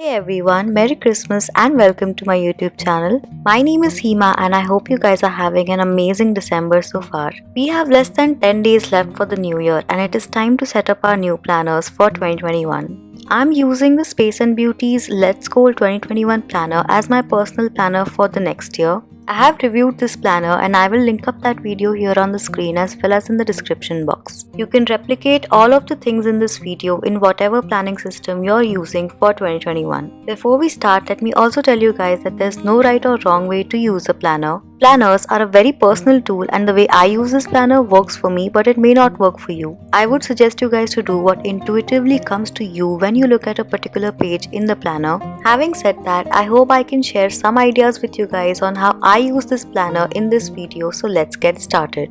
Hey everyone, Merry Christmas and welcome to my YouTube channel. My name is Hima and I hope you guys are having an amazing December so far. We have less than 10 days left for the new year and it is time to set up our new planners for 2021. I'm using the Space and Beauty's Let's Goal 2021 planner as my personal planner for the next year. I have reviewed this planner and I will link up that video here on the screen as well as in the description box. You can replicate all of the things in this video in whatever planning system you're using for 2021. Before we start, let me also tell you guys that there's no right or wrong way to use a planner. Planners are a very personal tool and the way I use this planner works for me, but it may not work for you. I would suggest you guys to do what intuitively comes to you when you look at a particular page in the planner. Having said that, I hope I can share some ideas with you guys on how I use this planner in this video, so let's get started.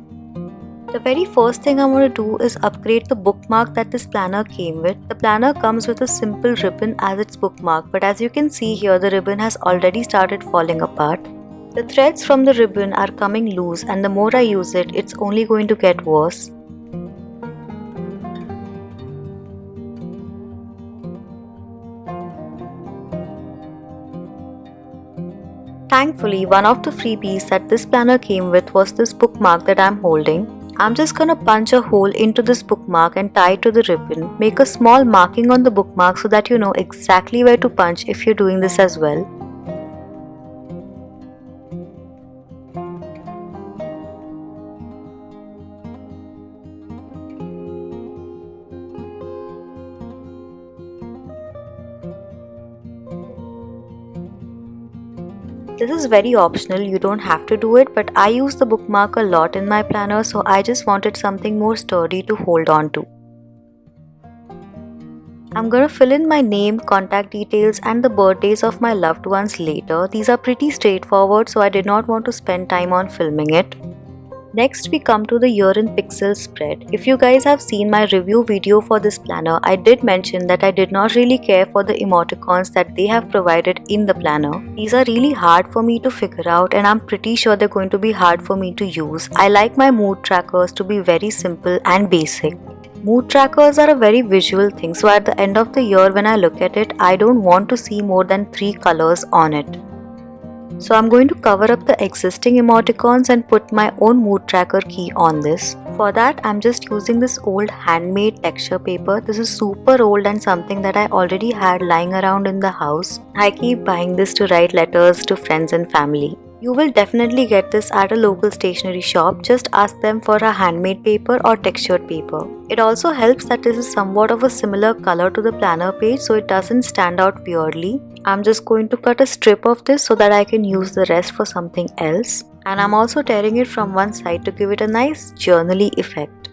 The very first thing I want to do is upgrade the bookmark that this planner came with. The planner comes with a simple ribbon as its bookmark, but as you can see here, the ribbon has already started falling apart. The threads from the ribbon are coming loose and the more I use it, it's only going to get worse. Thankfully, one of the freebies that this planner came with was this bookmark that I'm holding. I'm just gonna punch a hole into this bookmark and tie it to the ribbon. Make a small marking on the bookmark so that you know exactly where to punch if you're doing this as well. This is very optional, you don't have to do it, but I use the bookmark a lot in my planner, so I just wanted something more sturdy to hold on to. I'm gonna fill in my name, contact details and the birthdays of my loved ones later. These are pretty straightforward, so I did not want to spend time on filming it. Next we come to the year in pixels spread. If you guys have seen my review video for this planner, I did mention that I did not really care for the emoticons that they have provided in the planner. These are really hard for me to figure out and I'm pretty sure they're going to be hard for me to use. I like my mood trackers to be very simple and basic. Mood trackers are a very visual thing, so at the end of the year when I look at it, I don't want to see more than 3 colors on it. So I'm going to cover up the existing emoticons and put my own mood tracker key on this. For that, I'm just using this old handmade texture paper. This is super old and something that I already had lying around in the house. I keep buying this to write letters to friends and family. You will definitely get this at a local stationery shop. Just ask them for a handmade paper or textured paper. It also helps that this is somewhat of a similar color to the planner page, so it doesn't stand out weirdly. I'm just going to cut a strip of this so that I can use the rest for something else. And I'm also tearing it from one side to give it a nice journaly effect.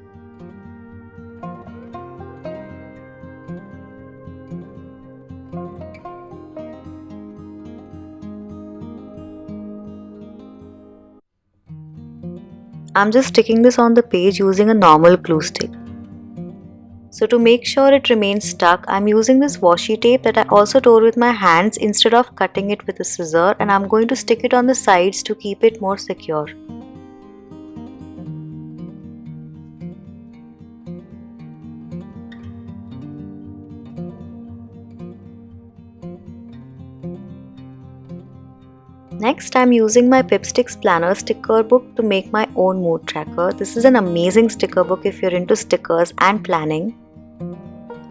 I'm just sticking this on the page using a normal glue stick. So to make sure it remains stuck, I'm using this washi tape that I also tore with my hands instead of cutting it with a scissor, and I'm going to stick it on the sides to keep it more secure. Next, I'm using my Pipsticks planner sticker book to make my own mood tracker. This is an amazing sticker book if you're into stickers and planning.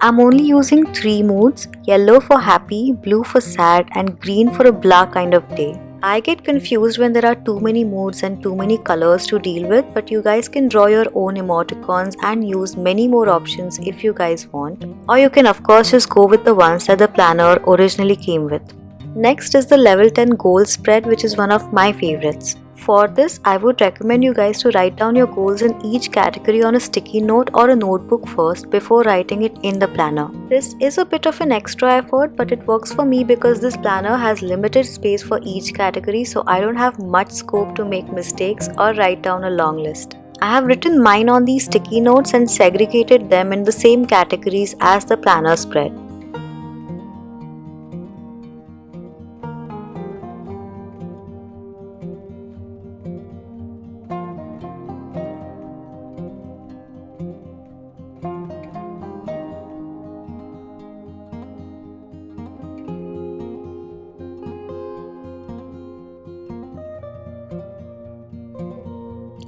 I'm only using 3 moods: yellow for happy, blue for sad and green for a blah kind of day. I get confused when there are too many moods and too many colors to deal with, but you guys can draw your own emoticons and use many more options if you guys want. Or you can of course just go with the ones that the planner originally came with. Next is the level 10 goal spread, which is one of my favorites. For this, I would recommend you guys to write down your goals in each category on a sticky note or a notebook first before writing it in the planner. This is a bit of an extra effort, but it works for me because this planner has limited space for each category, so I don't have much scope to make mistakes or write down a long list. I have written mine on these sticky notes and segregated them in the same categories as the planner spread.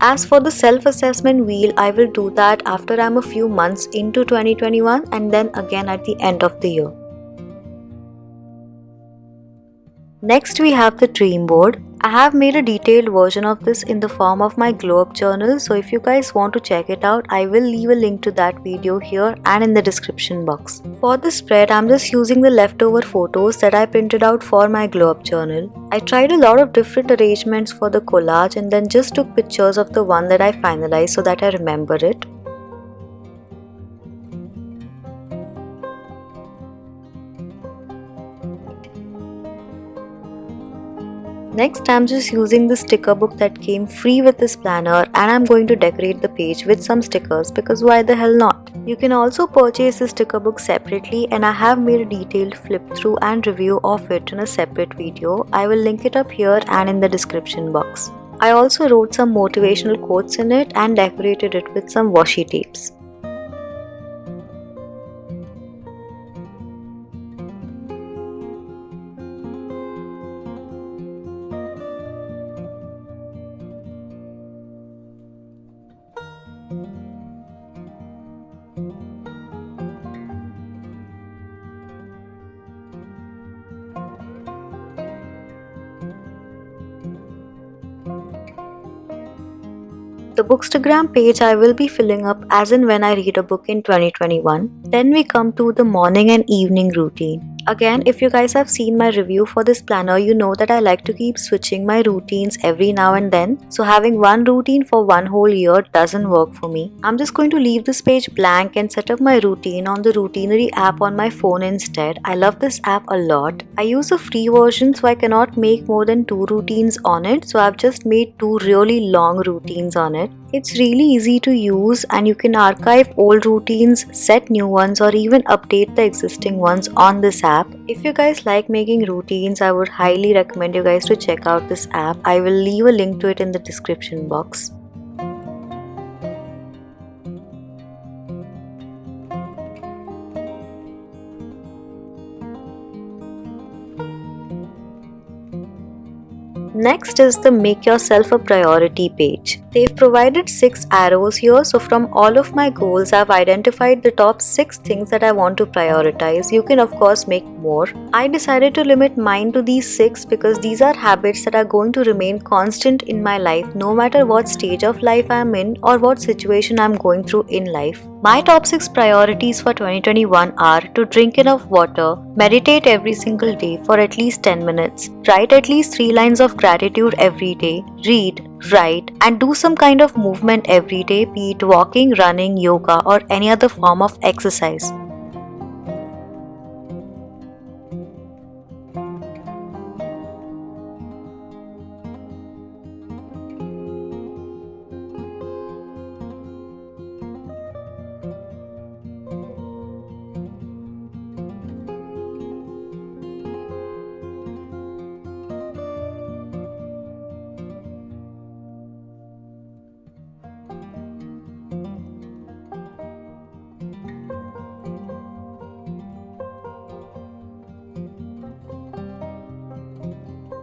As for the self-assessment wheel, I will do that after I'm a few months into 2021 and then again at the end of the year. Next we have the dream board. I have made a detailed version of this in the form of my glow up journal, so if you guys want to check it out, I will leave a link to that video here and in the description box. For the spread, I'm just using the leftover photos that I printed out for my glow up journal. I tried a lot of different arrangements for the collage and then just took pictures of the one that I finalized so that I remember it. Next, I'm just using the sticker book that came free with this planner and I'm going to decorate the page with some stickers because why the hell not? You can also purchase the sticker book separately and I have made a detailed flip through and review of it in a separate video. I will link it up here and in the description box. I also wrote some motivational quotes in it and decorated it with some washi tapes. The Bookstagram page I will be filling up as and when I read a book in 2021. Then we come to the morning and evening routine. Again, if you guys have seen my review for this planner, you know that I like to keep switching my routines every now and then. So having one routine for one whole year doesn't work for me. I'm just going to leave this page blank and set up my routine on the Routinery app on my phone instead. I love this app a lot. I use a free version so I cannot make more than 2 routines on it. So I've just made 2 really long routines on it. It's really easy to use and you can archive old routines, set new ones or even update the existing ones on this app. If you guys like making routines, I would highly recommend you guys to check out this app. I will leave a link to it in the description box. Next is the Make Yourself a Priority page. They've provided 6 arrows here, so from all of my goals, I've identified the top 6 things that I want to prioritize. You can of course make more. I decided to limit mine to these 6 because these are habits that are going to remain constant in my life no matter what stage of life I'm in or what situation I'm going through in life. My top 6 priorities for 2021 are to drink enough water, meditate every single day for at least 10 minutes, write at least 3 lines of gratitude every day, read, write, and do some kind of movement every day, be it walking, running, yoga, or any other form of exercise.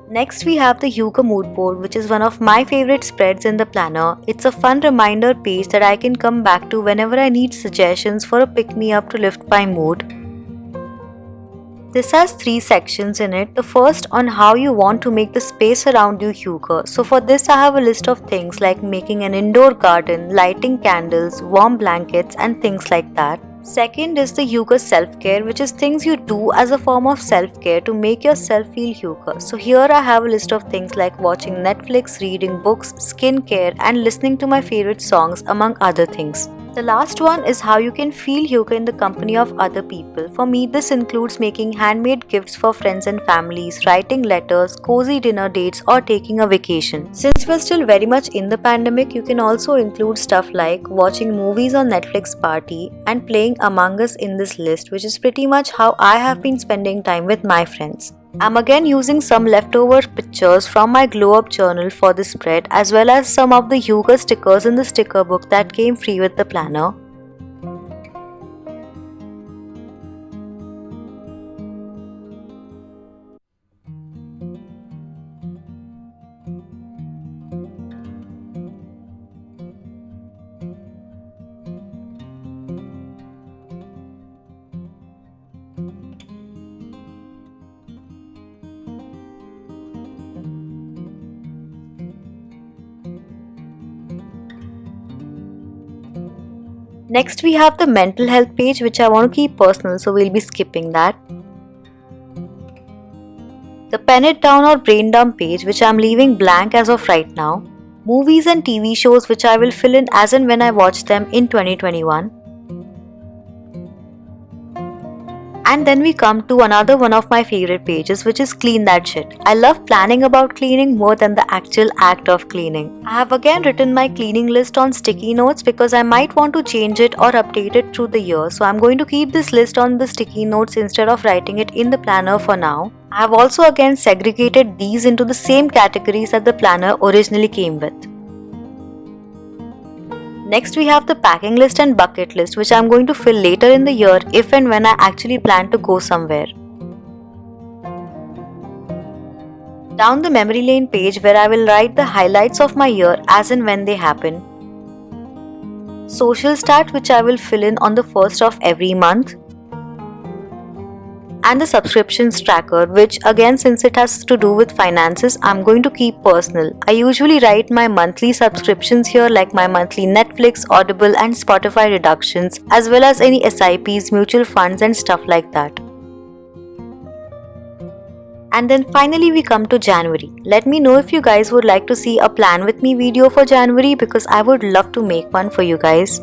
Next we have the Yuga mood board, which is one of my favorite spreads in the planner. It's a fun reminder page that I can come back to whenever I need suggestions for a pick-me-up to lift my mood. This has 3 sections in it. The first on how you want to make the space around you Yuga. So for this I have a list of things like making an indoor garden, lighting candles, warm blankets and things like that. Second is the Yuga self-care, which is things you do as a form of self-care to make yourself feel Yuga. So here I have a list of things like watching Netflix, reading books, skincare and listening to my favorite songs among other things. The last one is how you can feel Yuga in the company of other people. For me, this includes making handmade gifts for friends and families, writing letters, cozy dinner dates, or taking a vacation. Since we're still very much in the pandemic, you can also include stuff like watching movies on Netflix Party and playing Among Us in this list, which is pretty much how I have been spending time with my friends. I'm again using some leftover pictures from my glow up journal for this spread as well as some of the Yuga stickers in the sticker book that came free with the planner. Next we have the mental health page, which I want to keep personal, so we'll be skipping that. The pen it down or brain dump page, which I'm leaving blank as of right now. Movies and TV shows, which I will fill in as and when I watch them in 2021. And then we come to another one of my favorite pages, which is Clean That Shit. I love planning about cleaning more than the actual act of cleaning. I have again written my cleaning list on sticky notes because I might want to change it or update it through the year. So I'm going to keep this list on the sticky notes instead of writing it in the planner for now. I have also again segregated these into the same categories that the planner originally came with. Next we have the packing list and bucket list, which I am going to fill later in the year if and when I actually plan to go somewhere. Down the memory lane page, where I will write the highlights of my year as and when they happen. Social stat, which I will fill in on the 1st of every month. And the subscriptions tracker, which again, since it has to do with finances, I'm going to keep personal. I usually write my monthly subscriptions here, like my monthly Netflix, Audible and Spotify deductions, as well as any SIPs, mutual funds and stuff like that. And then finally we come to January. Let me know if you guys would like to see a plan with me video for January, because I would love to make one for you guys.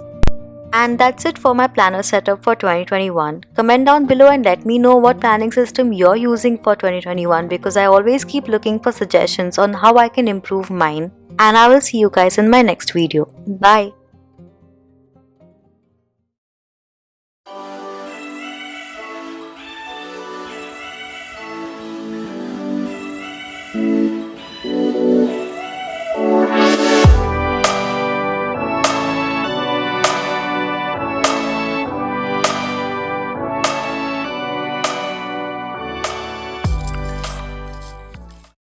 And that's it for my planner setup for 2021. Comment down below and let me know what planning system you're using for 2021, because I always keep looking for suggestions on how I can improve mine. And I will see you guys in my next video. Bye.